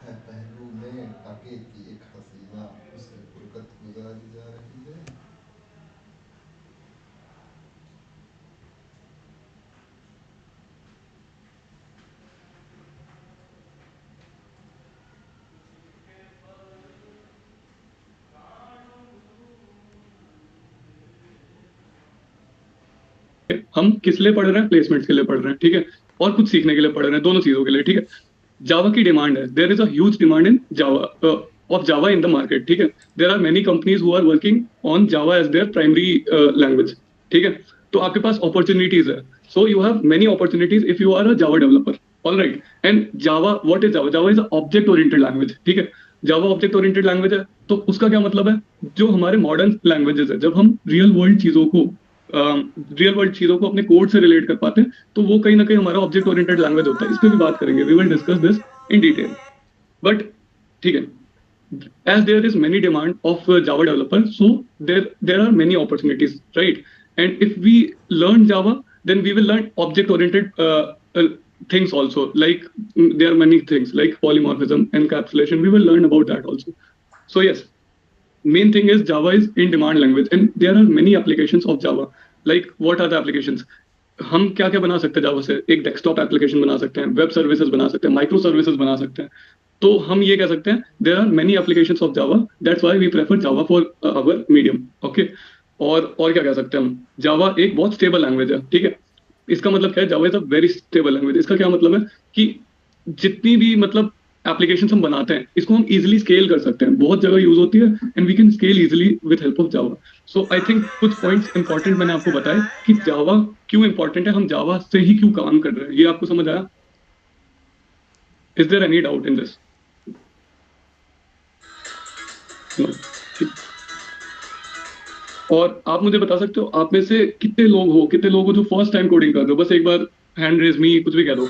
है पहलू में टाके की एक हसीना, उसे फुरकत गुजारी जा रही है। हम किस लिए पढ़ रहे हैं? प्लेसमेंट के लिए पढ़ रहे हैं, ठीक है। और कुछ सीखने के लिए पढ़ रहे हैं, दोनों चीजों के लिए, ठीक है। जावा की डिमांड है, there is a huge demand in Java, of Java in the market, ठीक है। There are many companies who are working on Java as their primary language, ठीक है। तो आपके पास अपॉर्चुनिटीज है, so you have many opportunities if you are a Java developer. All right. And Java, what is Java? Java is object oriented language, ठीक है। जावा object oriented language है, तो उसका क्या मतलब है? जो हमारे मॉडर्न लैंग्वेजेस है, जब हम रियल वर्ल्ड चीजों को अपने कोड से रिलेट कर पाते हैं, तो वो कहीं ना कहीं हमारा ऑब्जेक्ट ओरिएंटेड लैंग्वेज होता है। इस पे भी बात करेंगे, we will discuss this in detail. But ठीक है, as there is many demand of Java developers, so there are many opportunities, right? And if we learn Java, then we will learn object oriented things also. Like there are many things like polymorphism, encapsulation. We will learn about that also. So yes, main thing is Java is in demand language, and there are many applications of Java. Like what are the applications? हम क्या क्या बना सकते हैं जावा से? एक desktop application बना सकते हैं, वेब सर्विसेज बना सकते हैं, माइक्रो सर्विसेज बना सकते हैं। तो हम ये कह सकते हैं there are many applications of Java, that's why we prefer Java for our medium, okay. और क्या कह सकते हैं हम? जावा एक बहुत स्टेबल लैंग्वेज है, ठीक है। इसका मतलब क्या है? Java is a very stable language. इसका क्या मतलब है कि जितनी भी मतलब एप्लीकेशन हम बनाते हैं, इसको हम इजिली स्केल कर सकते हैं, बहुत जगह यूज होती है, and we can scale easily with help of Java. So I think कुछ पॉइंट्स इंपॉर्टेंट मैंने आपको बताए कि जावा क्यों इंपॉर्टेंट है, हम जावा से ही क्यों काम कर रहे हैं, ये आपको समझ आया? Is there any doubt in this? No? और आप मुझे बता सकते हो आप में से कितने लोग हो जो फर्स्ट टाइम कोडिंग कर रहे हो? बस एक बार हैंड रेज मी, कुछ भी कह दो।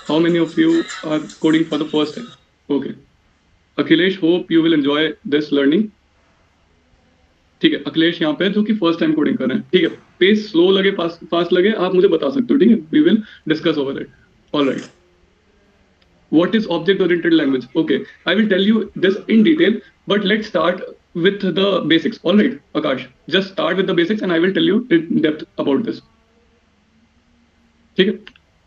How many of you are coding for the first time? Okay, Akhilesh, hope you will enjoy this learning. ठीक है, अखिलेश यहाँ पे है, जो कि फर्स्ट टाइम कोडिंग कर रहे हैं, ठीक है। पेस स्लो लगे, फास्ट फास्ट लगे, आप मुझे बता सकते हो, ठीक है। We will discuss over it. All right. What is object oriented language? Okay, I will tell you this in detail, but let's start with the basics. All right, Akash, just start with the basics and I will tell you in depth about this. ठीक है।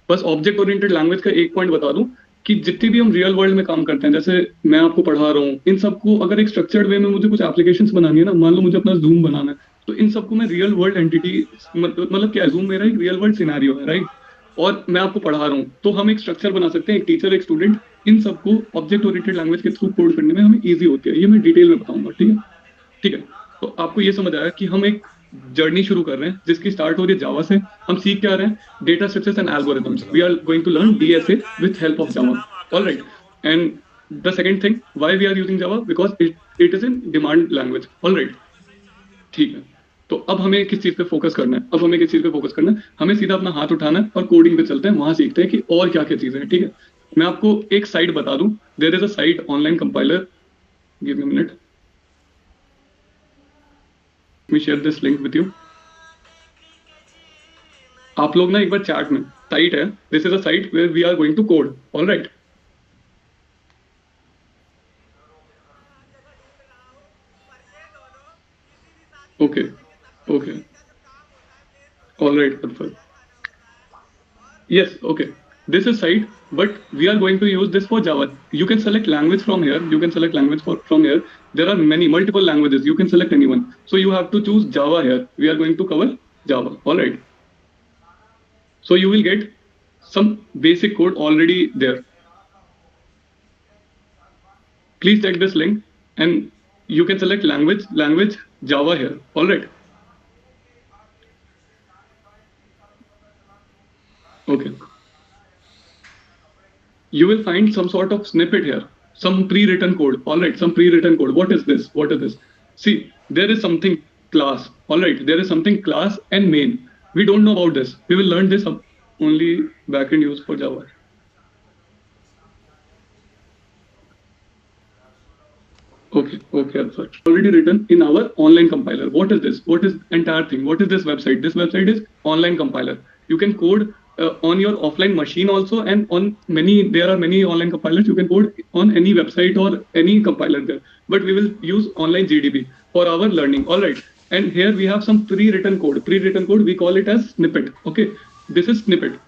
बस object oriented language का एक point बता दूं कि जितनी भी हम रियल वर्ल्ड में काम करते हैं, जैसे मैं आपको पढ़ा रहा हूँ, इन सबको अगर एक स्ट्रक्चर्ड वे में मुझे कुछ एप्लीकेशंस बनानी है ना, मान लो मुझे अपना जूम बनाना है, तो इन सबको मैं रियल वर्ल्ड एंटिटी, मतलब क्या है, जूम मेरा एक रियल वर्ल्ड सिनेरियो है, राइट। और मैं आपको पढ़ा रहा हूँ, तो हम एक स्ट्रक्चर बना सकते हैं, एक टीचर, एक स्टूडेंट, इन सबको ऑब्जेक्ट ओरिएंटेड लैंग्वेज के थ्रू कोड करने में हमें ईजी होती है। ये मैं डिटेल में बताऊंगा, ठीक है। ठीक है। तो आपको ये समझ आया कि हम एक जर्नी शुरू कर रहे हैं जिसकी स्टार्ट हो रही है जावा से। हम सीख क्या रहे हैं? Data structures and speaker algorithms. चला वी दो। Are going to learn DSA with help of Java. All right. And the second thing, why we are using Java? Because it is in demand language. All right. ठीक है। तो अब हमें किस चीज पे फोकस करना है? अब हमें किस चीज पे फोकस करना है? हमें सीधा अपना हाथ उठाना है और कोडिंग पे चलते हैं, वहां सीखते हैं कि और क्या क्या चीजें हैं, ठीक है। मैं आपको एक साइट बता दूं, there is a site online compiler, give me minute, me share this link with you. आप लोग ना एक बार चैट में, साइट है, this is a site where we are going to code. All right. Okay, okay, all right, yes, okay, this is site, but we are going to use this for Java. You can select language from here, you can select language from here. There are many multiple languages, you can select anyone, so you have to choose Java. Here we are going to cover Java. All right, so you will get some basic code already there. Please check this link, and you can select language Java here. All right. Okay, you will find some sort of snippet here, some pre-written code. All right, some pre-written code. What is this? What is this? See, there is something class. All right, there is something class and main. We don't know about this. We will learn this only backend use for Java. Okay, okay, Alpha. Already written in our online compiler. What is this? What is entire thing? What is this website? This website is online compiler. You can code on your offline machine also, and on many, there are many online compilers. You can code on any website or any compiler there, but we will use online GDB for our learning. All right. And here we have some pre-written code, we call it as snippet. Okay, this is snippet.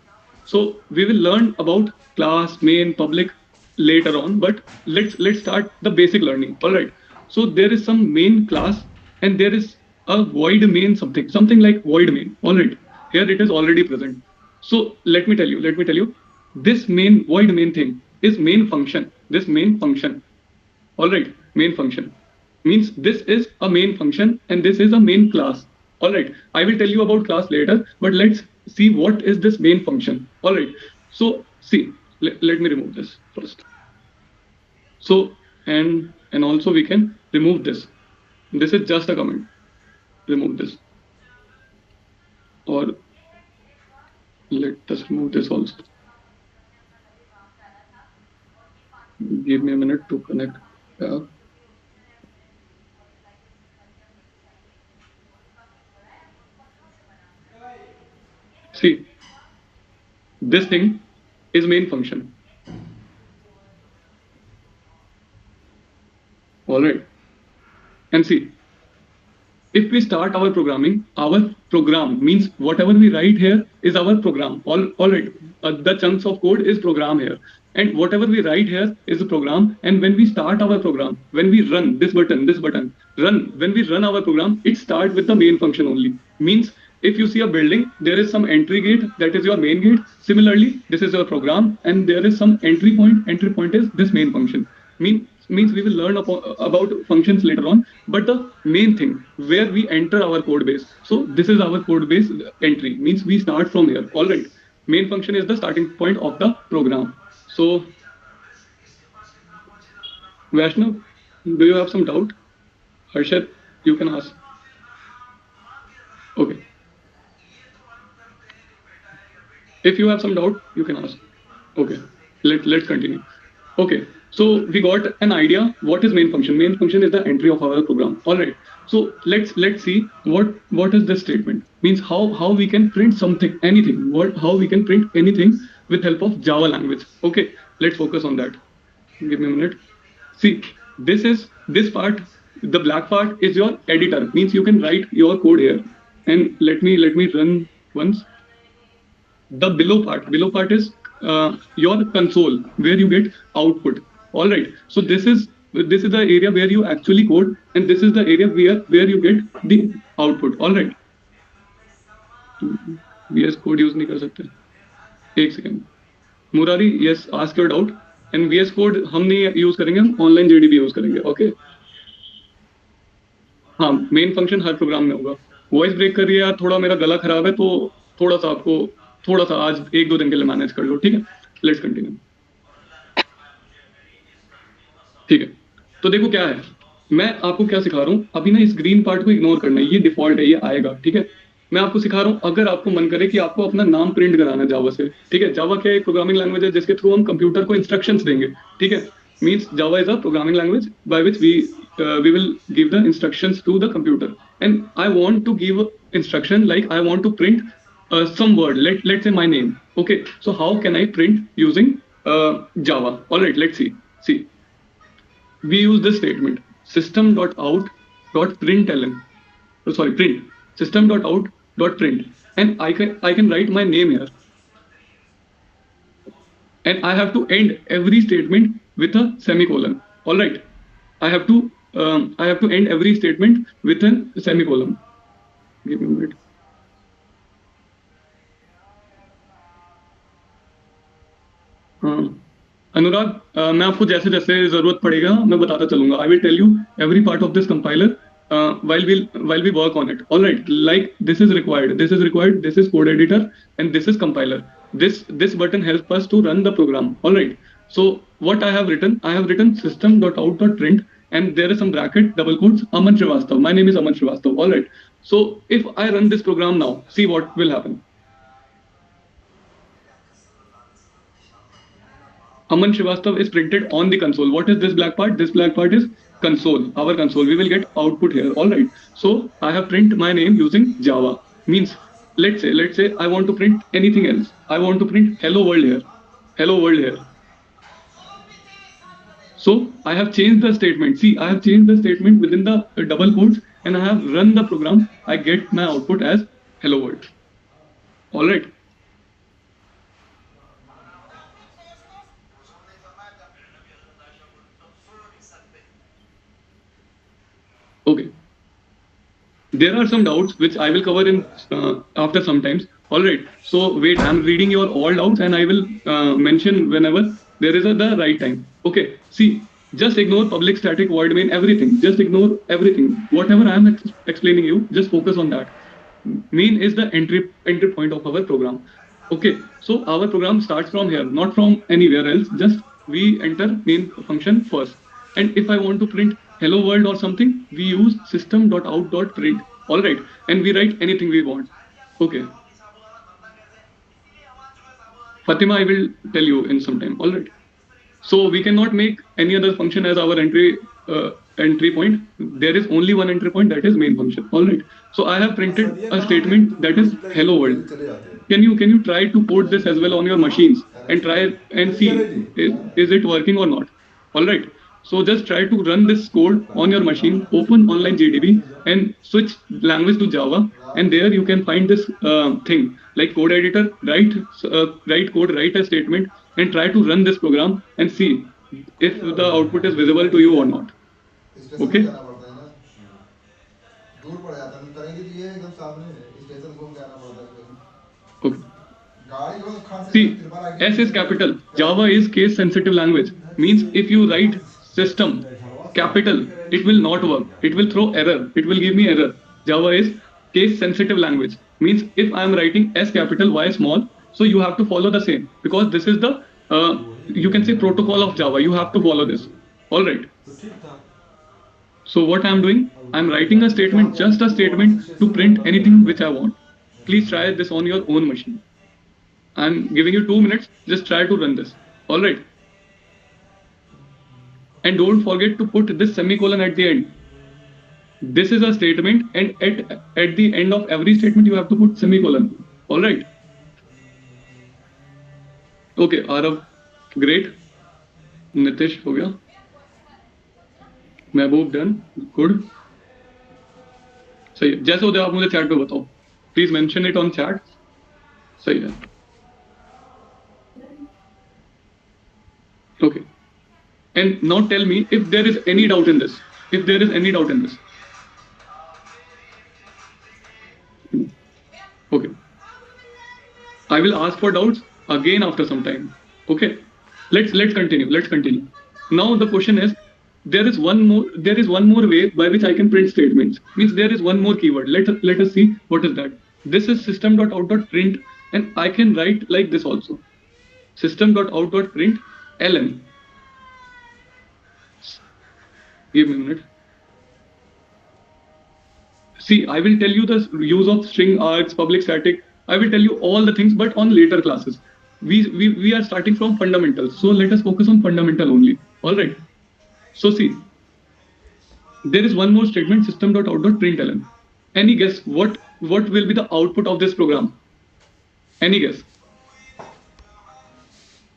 So we will learn about class, main, public later on, but let's start the basic learning. All right. So there is some main class, and there is a void main, something like void main. All right. Here it is already present. So let me tell you, this main void main thing is main function. This main function, all right, main function means this is a main function and this is a main class. All right, I will tell you about class later, but let's see what is this main function. All right, so see, let me remove this first. So and also we can remove this. This is just a comment. Remove this, or let us remove this also. Give me a minute to connect. See, this thing is main function. All right, and see, if we start our programming, our program means whatever we write here is our program. All right, the chunks of code is program here, and whatever we write here is a program. And when we start our program, when we run this button, run. When we run our program, it starts with the main function only. Means if you see a building, there is some entry gate, that is your main gate. Similarly, this is your program, and there is some entry point. Entry point is this main function. Means we will learn about functions later on, but the main thing where we enter our code base. So this is our code base entry, means we start from here. All right, main function is the starting point of the program. So Vaishnav, do you have some doubt? Harshad, you can ask. Okay, if you have some doubt, you can ask. Okay, let's continue. Okay, so we got an idea what is main function. Main function is the entry of our program. All right, so let's see what is this statement. Means how we can print something, anything. How we can print anything with help of Java language. Okay, let's focus on that. Give me a minute. See, this part, the black part is your editor. Means you can write your code here. And let me run once. The below part is your console, where you get output. All right, so this is the area where you actually code, and this is the area where you get the output. All right, VS code use नहीं कर सकते. एक second. Murari, yes, ask your doubt. And VS code हम नहीं use करेंगे, हम online JDB use करेंगे. Okay, हाँ, मेन फंक्शन हर प्रोग्राम में होगा. वॉइस ब्रेक कर रही है यार, थोड़ा मेरा गला खराब है, तो थोड़ा सा आपको, थोड़ा सा आज 1-2 दिन के लिए मैनेज कर लो. ठीक है, लेट्स कंटिन्यू. ठीक है, तो देखो क्या है, मैं आपको क्या सिखा रहा हूँ अभी ना. इस ग्रीन पार्ट को इग्नोर करना है, ये डिफॉल्ट है, ये आएगा. ठीक है, मैं आपको सिखा रहा हूँ. अगर आपको मन करे कि आपको अपना नाम प्रिंट कराना है जावा से, ठीक है, जावा क्या एक प्रोग्रामिंग लैंग्वेज है जिसके थ्रू हम कंप्यूटर को इंस्ट्रक्शंस देंगे. ठीक है, means Java is a programming language by which we will give the instructions to the computer, and I want to give instruction like I want to print some word, let's say my name. Okay, so how can I print using Java? All right, let's see, we use this statement, system.out.println, oh, sorry, print, system.out.print, and I can write my name here, and I have to end every statement with a semicolon. All right, I have to end every statement with a semicolon. Give me a minute. Anurag, मैं आपको जैसे जैसे जरूरत पड़ेगा मैं बताता चलूंगा. I will tell you every part of this compiler while we work on it. All right, like this is required, this is code editor, and this is compiler. This button helps us to run the program. All right, so what I have written system.out.print, and there is some bracket, double quotes, Aman Srivastav. My name is Aman Srivastav. All right, so if I run this program now, see what will happen. Aman Srivastav is printed on the console. What is this black part? This black part is console, our console. We will get output here. All right, so I have print my name using Java. Means let's say I want to print anything else. I want to print hello world here, hello world here. So I have changed the statement. See, I have changed the statement within the double quotes, and I have run the program. I get my output as hello world. All right. Okay. There are some doubts which I will cover in after sometimes. All right. So wait, I'm reading your all doubts, and I will mention whenever there is the right time. Okay. See, just ignore public static void main everything. Just ignore everything. Whatever I am explaining you, just focus on that. Main is the entry point of our program. Okay. So our program starts from here, not from anywhere else. Just we enter main function first. And if I want to print hello world or something, we use system.out.print. All right. And we write anything we want. Okay. Fatima, I will tell you in some time. All right. So we cannot make any other function as our entry point. There is only one entry point, that is main function. All right. So I have printed a statement that is hello world. Can you try to put this as well on your machines and try and see is it working or not? All right. So just try to run this code on your machine, open online GDB and switch language to Java, and there you can find this thing like code editor. Write code, write a statement, and try to run this program and see if the output is visible to you or not. Station में Okay. जाना पड़ता है ना, दूर पड़ जाता है, करेंगे तो ये एकदम सामने है, स्टेशन को जाना पड़ता है कहीं। Okay. गाड़ी को खान से See, त्रिपाल आगे S is capital. Java is case sensitive language. Means if you write system capital, it will not work. It will throw error. It will give me error. Java is case sensitive language. Means if I am writing S capital, Y small, so you have to follow the same, because this is the you can say protocol of Java. You have to follow this. All right. So what I am doing, I am writing a statement, just a statement to print anything which I want. Please try this on your own machine. I'm giving you 2 minutes. Just try to run this. All right. And don't forget to put this semicolon at the end. This is a statement, and at the end of every statement, you have to put semicolon. All right. Okay, Arav, great. Nitish, हो गया. महबूब done, good. सही है. जैसे होते आप मुझे chat पे बताओ. Please mention it on chat. सही है. Okay. And now tell me if there is any doubt in this. If there is any doubt in this. Okay. I will ask for doubts again after some time. Okay. Let's continue. Let's continue. Now the question is, there is one more way by which I can print statements. Means there is one more keyword. Let us see what is that. This is system.out.print, and I can write like this also. System.out.print ln. Give me a minute. See, I will tell you the use of string args, public static. I will tell you all the things, but on later classes. We are starting from fundamentals. So let us focus on fundamental only. All right. So see, there is one more statement, system.out.println. Any guess what will be the output of this program? Any guess?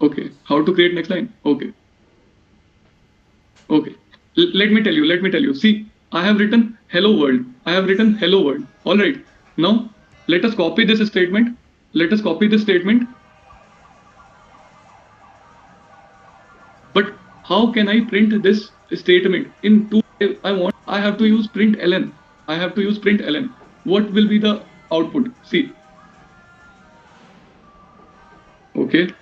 Okay. How to create next line? Okay. Okay. Let me tell you. See, I have written hello world. I have written hello world. All right. Now, let us copy this statement. Let us copy this statement. But how can I print this statement in two? I have to use println. I have to use println. What will be the output? See. Okay.